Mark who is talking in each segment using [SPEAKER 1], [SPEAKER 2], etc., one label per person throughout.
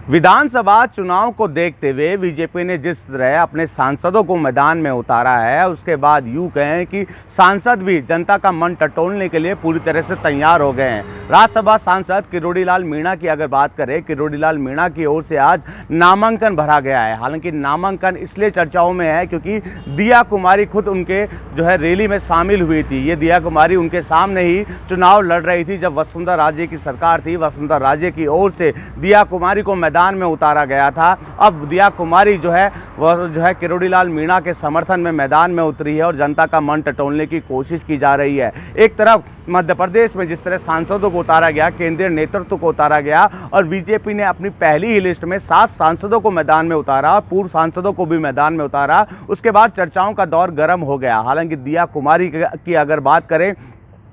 [SPEAKER 1] विधानसभा चुनाव को देखते हुए बीजेपी ने जिस तरह अपने सांसदों को मैदान में उतारा है, उसके बाद यूं कहें कि सांसद भी जनता का मन टटोलने के लिए पूरी तरह से तैयार हो गए हैं। राज्यसभा सांसद किरोड़ी लाल मीणा की अगर बात करें, किरोड़ी लाल मीणा की ओर से आज नामांकन भरा गया है। हालांकि नामांकन इसलिए चर्चाओं में है क्योंकि दिया कुमारी खुद उनके रैली में शामिल हुई थी। ये दिया कुमारी उनके सामने ही चुनाव लड़ रही थी जब वसुंधरा राजे की सरकार थी। वसुंधरा राजे की ओर से दिया कुमारी को मैदान में उतारा गया था। अब दिया कुमारी वह किरोड़ी लाल मीणा के समर्थन में मैदान में उतरी है और जनता का मन टटोलने की कोशिश की जा रही है। एक तरफ मध्य प्रदेश में जिस तरह सांसदों को उतारा गया, केंद्रीय नेतृत्व को उतारा गया और बीजेपी ने अपनी पहली ही लिस्ट में 7 सांसदों को मैदान में उतारा, पूर्व सांसदों को भी मैदान में उतारा। उसके बाद चर्चाओं का दौर गर्म हो गया। हालांकि दिया कुमारी की अगर बात करें,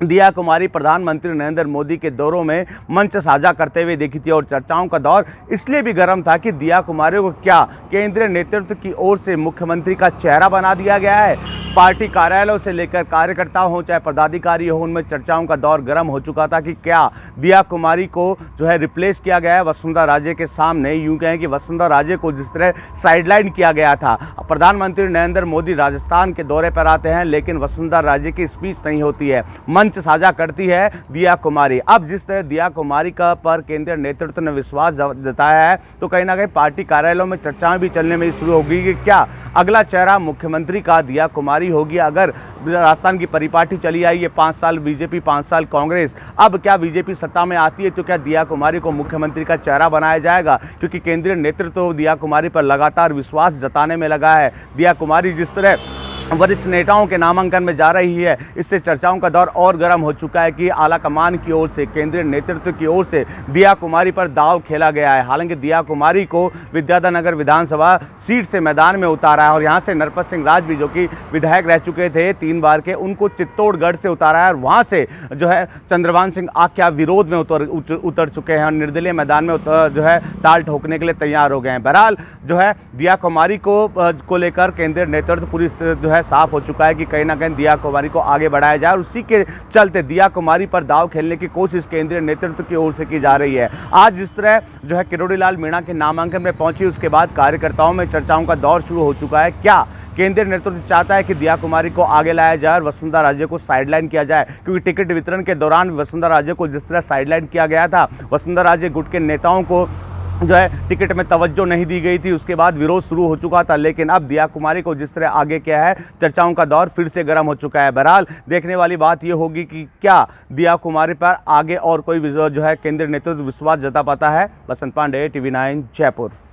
[SPEAKER 1] दिया कुमारी प्रधानमंत्री नरेंद्र मोदी के दौरों में मंच साझा करते हुए दिखी थी और चर्चाओं का दौर इसलिए भी गर्म था कि दिया कुमारी को क्या केंद्रीय नेतृत्व की ओर से मुख्यमंत्री का चेहरा बना दिया गया है। पार्टी कार्यालयों से लेकर कार्यकर्ता हों चाहे पदाधिकारी हों, उनमें चर्चाओं का दौर गर्म हो चुका था कि क्या दिया कुमारी को रिप्लेस किया गया है वसुंधरा राजे के सामने। यूं कहें कि वसुंधरा राजे को जिस तरह साइडलाइन किया गया था। प्रधानमंत्री नरेंद्र मोदी राजस्थान के दौरे पर आते हैं लेकिन वसुंधरा राजे की स्पीच नहीं होती है, मंच साझा करती है दिया कुमारी। अब जिस तरह दिया कुमारी का पर केंद्रीय नेतृत्व ने विश्वास जताया है तो कहीं ना कहीं पार्टी कार्यालयों में चर्चाएं भी चलने में शुरू होगी कि क्या अगला चेहरा मुख्यमंत्री का दिया कुमारी होगी। अगर राजस्थान की परिपाटी चली आई है 5 साल बीजेपी 5 साल कांग्रेस, अब क्या बीजेपी सत्ता में आती है तो क्या दिया कुमारी को मुख्यमंत्री का चेहरा बनाया जाएगा, क्योंकि केंद्रीय नेतृत्व दिया कुमारी पर लगातार विश्वास जताने में लगा है। दिया कुमारी जिस तरह वरिष्ठ नेताओं के नामांकन में जा रही है, इससे चर्चाओं का दौर और गर्म हो चुका है कि आला कमान की ओर से, केंद्रीय नेतृत्व की ओर से दिया कुमारी पर दांव खेला गया है। हालांकि दिया कुमारी को विद्याधर विधानसभा सीट से मैदान में उतारा है और यहां से नरपत सिंह राज भी, जो कि विधायक रह चुके थे 3 बार के, उनको चित्तौड़गढ़ से उतारा है और वहां से चंद्रभान सिंह आख्या विरोध में उतर चुके हैं और निर्दलीय मैदान में ताल ठोकने के लिए तैयार हो गए हैं। बहरहाल दिया कुमारी को लेकर केंद्रीय नेतृत्व पूरी साफ हो चुका है कि कहीं ना कहीं दिया कुमारी को आगे बढ़ाया जाए और उसी के चलते दिया कुमारी पर दांव खेलने की कोशिश केंद्रीय नेतृत्व की ओर से की जा रही है। आज जिस तरह किरोड़ी लाल मीणा के नामांकन में पहुंची, उसके बाद कार्यकर्ताओं में चर्चाओं का दौर शुरू हो चुका है। क्या केंद्रीय नेतृत्व चाहता है कि दिया कुमारी को आगे लाया जाए और वसुंधरा राजे को साइडलाइन किया जाए, क्योंकि टिकट वितरण के दौरान वसुंधरा राजे को जिस तरह साइडलाइन किया गया था, वसुंधरा राजे गुट के नेताओं को टिकट में तवज्जो नहीं दी गई थी, उसके बाद विरोध शुरू हो चुका था। लेकिन अब दिया कुमारी को जिस तरह आगे किया है, चर्चाओं का दौर फिर से गर्म हो चुका है। बहरहाल देखने वाली बात यह होगी कि क्या दिया कुमारी पर आगे और कोई केंद्रीय नेतृत्व विश्वास जता पाता है। बसंत पांडे, TV9 जयपुर।